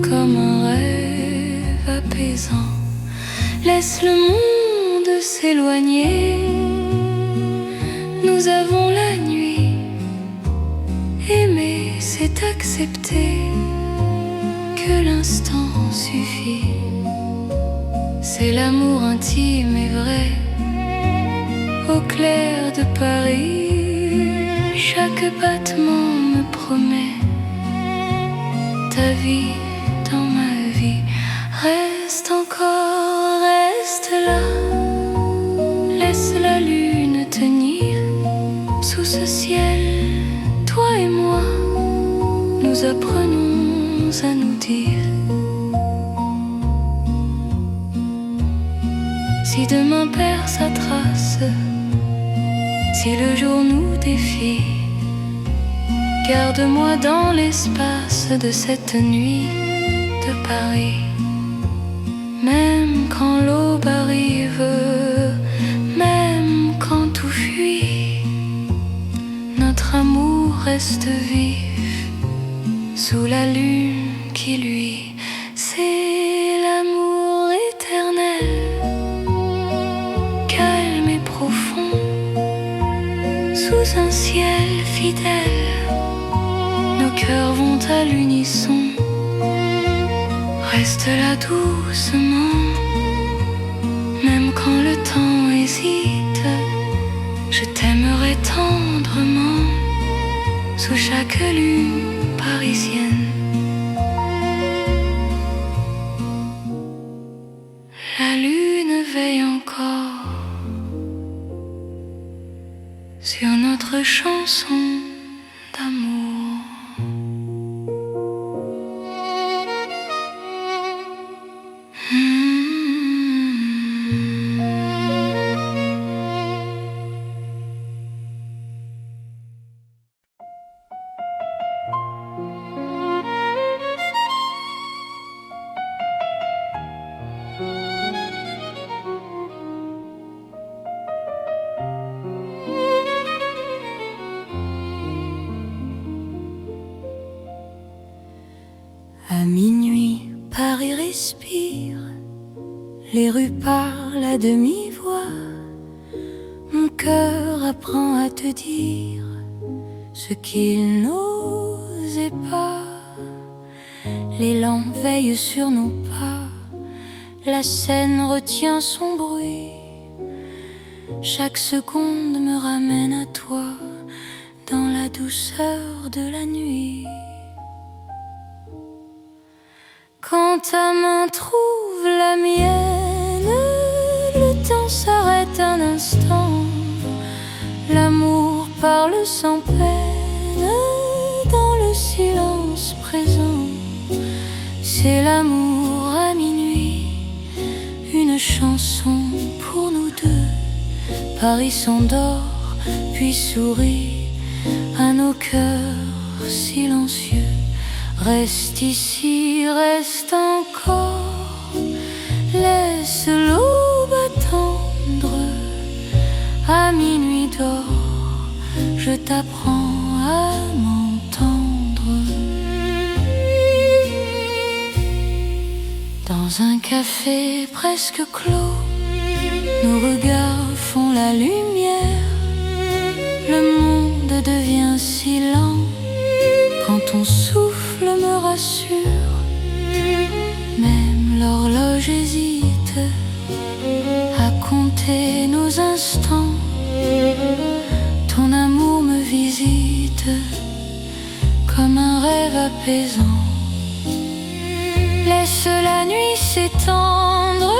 comme un rêve apaisant. Laisse le monde s'éloigner. Nous avons la nuit. Aimer, c'est accepter que l'instant suffit. C'est l'amour intime et vrai au clair de Paris. Chaque battement me promet ta vie dans ma vie. Reste encore, reste là. Laisse la lune tenir sous ce ciel. Toi et moi, nous apprenons à nous dire. Si demain perd sa trace, si le jour nous défie, garde-moi dans l'espace de cette nuit de Paris. Même quand l'aube arrive, même quand tout fuit, notre amour reste vif sous la lune qui luit. C'est l'amour éternel, calme et profond, sous un ciel fidèle. Nos cœurs vont à l'unisson. Reste là doucement, même quand le temps hésite. Je t'aimerai tendrement sous chaque lune parisienne. La lune veille encore sur notre chanson d'amour. À minuit, Paris respire, les rues parlent à demi-voix. Mon cœur apprend à te dire ce qu'il n'osait pas. Les lampes veillent sur nos pas, la Seine retient son bruit. Chaque seconde me ramène à toi, dans la douceur de la nuit. Quand ta main trouve la mienne, le temps s'arrête un instant. L'amour parle sans peine dans le silence présent. C'est l'amour à minuit, une chanson pour nous deux. Paris s'endort puis sourit à nos cœurs silencieux. Reste ici, reste encore, laisse l'aube attendre. À minuit d'or, je je t'apprends à m'entendre. Dans un café presque clos, nos regards font la lumière. Le monde devient si lent quand ton souffle me rassure. Même l'horloge hésite à compter nos instants. Ton amour me visite comme un rêve apaisant. Laisse la nuit s'étendre,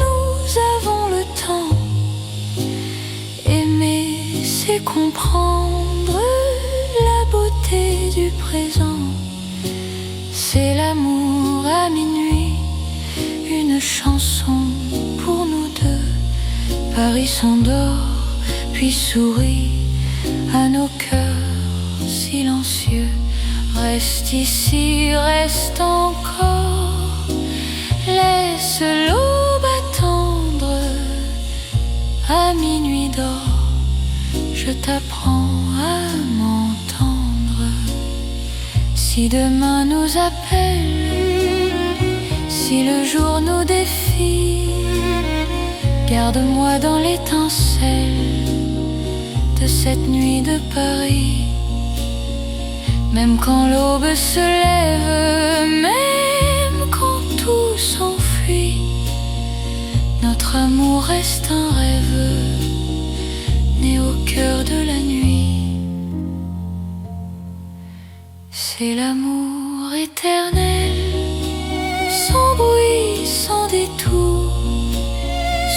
nous avons le temps. Aimer, c'est comprendre la beauté du présent. C'est l'amour à minuit, une chanson pour nous deux. Paris s'endort, puis sourit à nos cœurs silencieux. Reste ici, reste encore, laisse l'aube attendre. À minuit d'or, je t'apprends à m'entendre. Si demain nous appelle, si le jour nous défie, garde-moi dans l'étincelle de cette nuit de Paris. Même quand l'aube se lève, même quand tout s'enfuit, notre amour reste un rêve né au cœur de la nuit. C'est l'amour éternel, sans bruit, sans détour,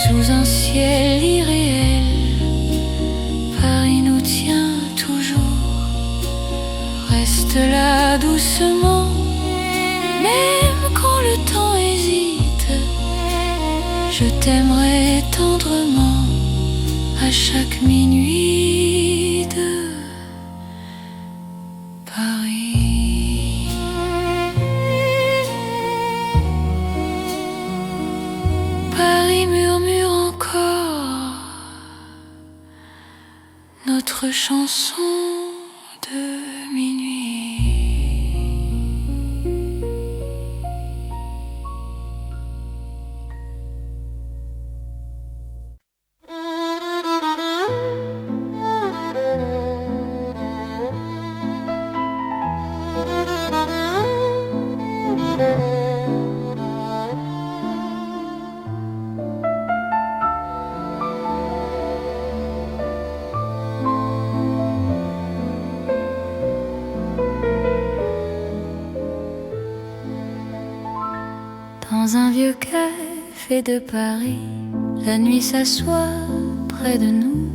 sous un ciel irréel. Paris nous tient toujours. Reste là doucement, même quand le temps hésite. Je t'aimerai tendrement à chaque minuit de Paris. Paris murmure encore notre chanson de minuit. Dans un vieux café de Paris, la nuit s'assoit près de nous.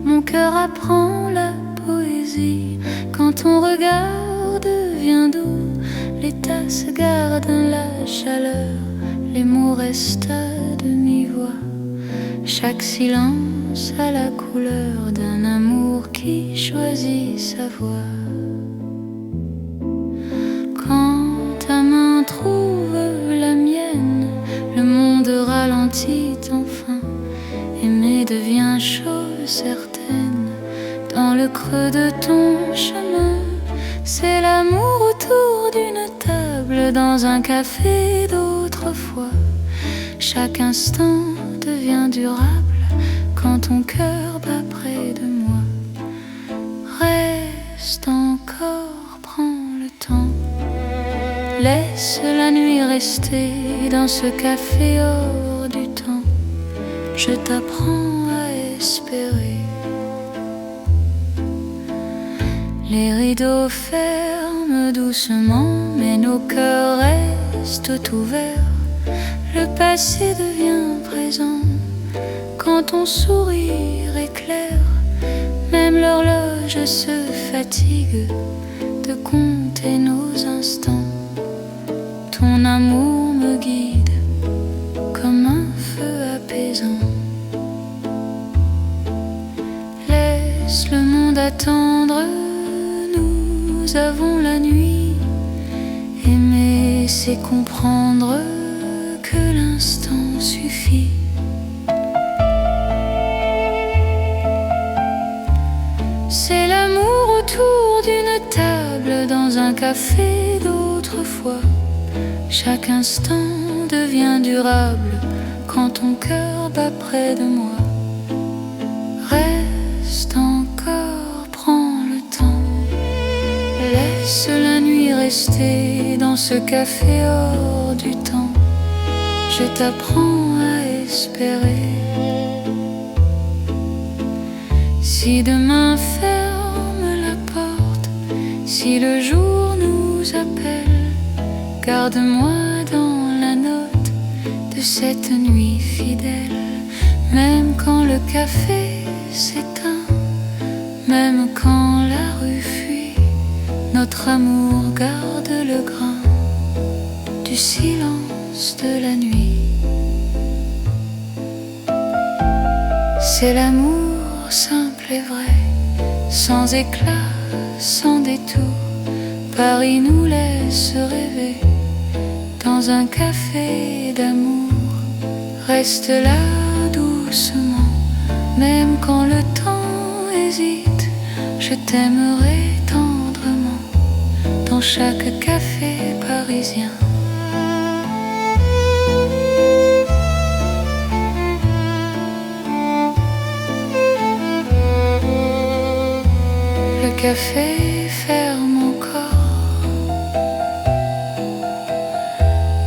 Mon cœur apprend la poésie quand ton regard devient doux. Les tasses gardent la chaleur, les mots restent à demi-voix. Chaque silence a la couleur d'un amour qui choisit sa voie. Quand ta main trouve la mienne, le monde ralentit enfin. Aimer devient chose certaine. Dans le creux de ton chemin, c'est l'amour autour d'une table dans un café d'autrefois. Chaque instant devient durable quand ton cœur bat près de moi. Reste encore, prends le temps. Laisse la nuit rester dans ce café hors du temps. Je t'apprends à espérer. Les rideaux ferment doucement, mais nos cœurs restent ouverts. Le passé devient présent quand ton sourire éclaire. Même l'horloge se fatigue de compter nos instants. Ton amour me guide comme un feu apaisant. Laisse le monde attendre, nous avons la nuit. Aimer, c'est comprendre que l'instant suffit. C'est la table dans un café d'autrefois. Chaque instant devient durable quand ton cœur bat près de moi. Reste encore, prends le temps. Laisse la nuit rester dans ce café hors du temps. Je t'apprends à espérer. Si demain ferme la porte, si le jour nous appelle, garde-moi dans la note de cette nuit fidèle. Même quand le café s'éteint, même quand la rue fuit, notre amour garde le grain du silence de la nuit. C'est l'amour simple et vrai, sans éclat, sans détour. Paris nous laisse rêver dans un café d'amour. Reste là doucement, même quand le temps hésite. Je t'aimerai tendrement dans chaque café parisien. Le café ferme encore,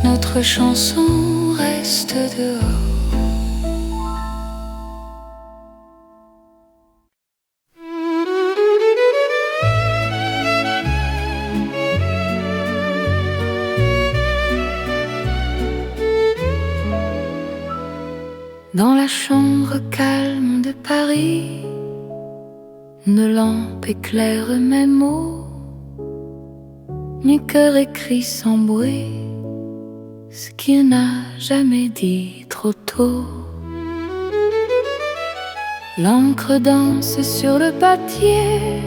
notre chanson reste dehors. Dans la chambre calme de Paris, une lampe éclaire mes mots. Mon cœur écrit sans bruit ce qu'il n'a jamais dit trop tôt. L'encre danse sur le papier,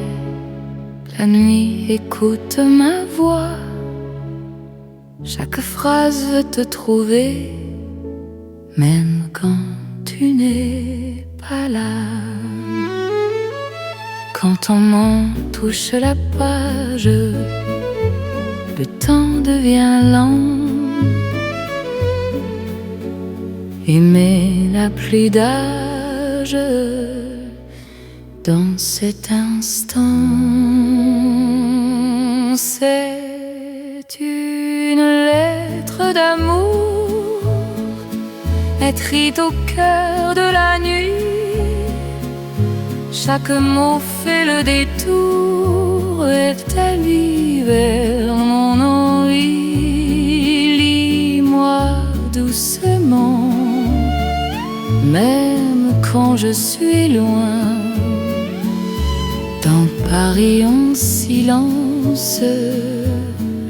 la nuit écoute ma voix. Chaque phrase veut te trouver, même quand tu n'es pas là. Quand ton main touche la page, le temps devient lent. Aimer n'a plus d'âge dans cet instant. C'est une lettre d'amour écrite au cœur de la nuit. Chaque mot fait le détour établi vers mon envie. Lis-moi doucement, même quand je suis loin. Dans Paris en silence,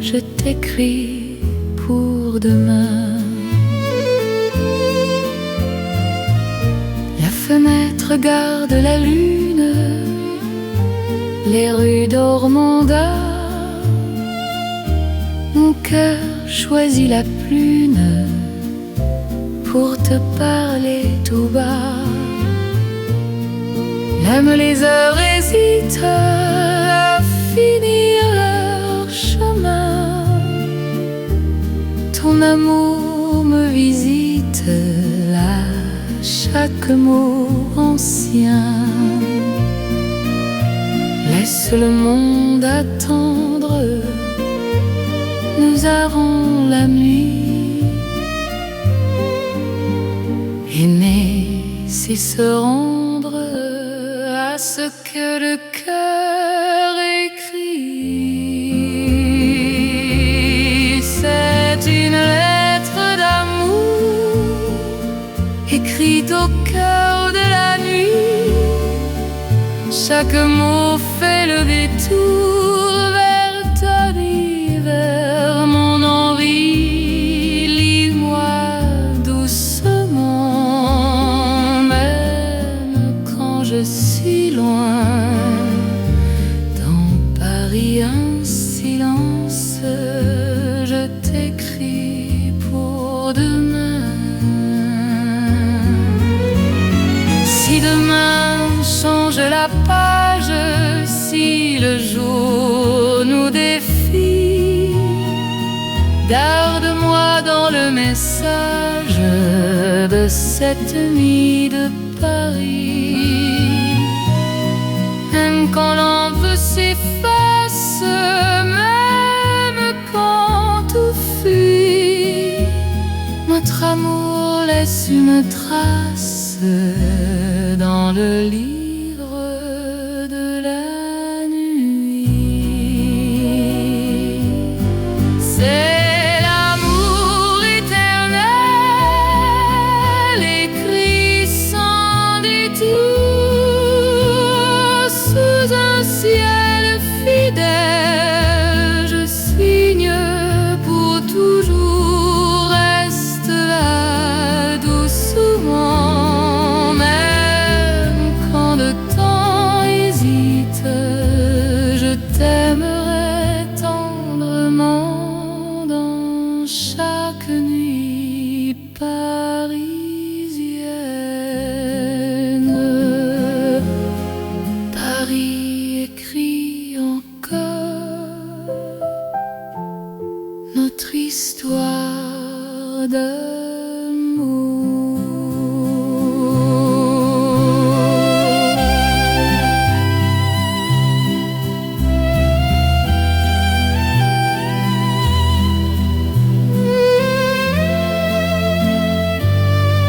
je t'écris pour demain. La fenêtre regarde la lune, les rues d'Ormanda. Mon cœur choisit la prune pour te parler tout bas. Même les heures hésitent à finir leur chemin. Ton amour me visite là, chaque mot ancien. Laisse le monde attendre, nous avons la nuit. Aimer, c'est se rendre à ce que le cœur écrit. C'est une lettre d'amour écrite au cœur de la nuit. Chaque mot fait le détour vers ta vie, vers mon envie. Lis-moi doucement, même quand je suis loin. Dans Paris un silence, je t'écris pour demain. Si demain change la page, si le jour nous Garde-moi dans le message de cette nuit de Paris. Même quand l'envie s'efface, même quand tout fuit, notre amour laisse une trace dans le livre de la nuit. C'est l'amour éternel, écrit sans détour, sous un ciel fidèle. Je signe pour toujours, reste là doucement, même quand le temps hésite. Je t'aimerai tendrement dans chaque nuit parisienne. Paris écrit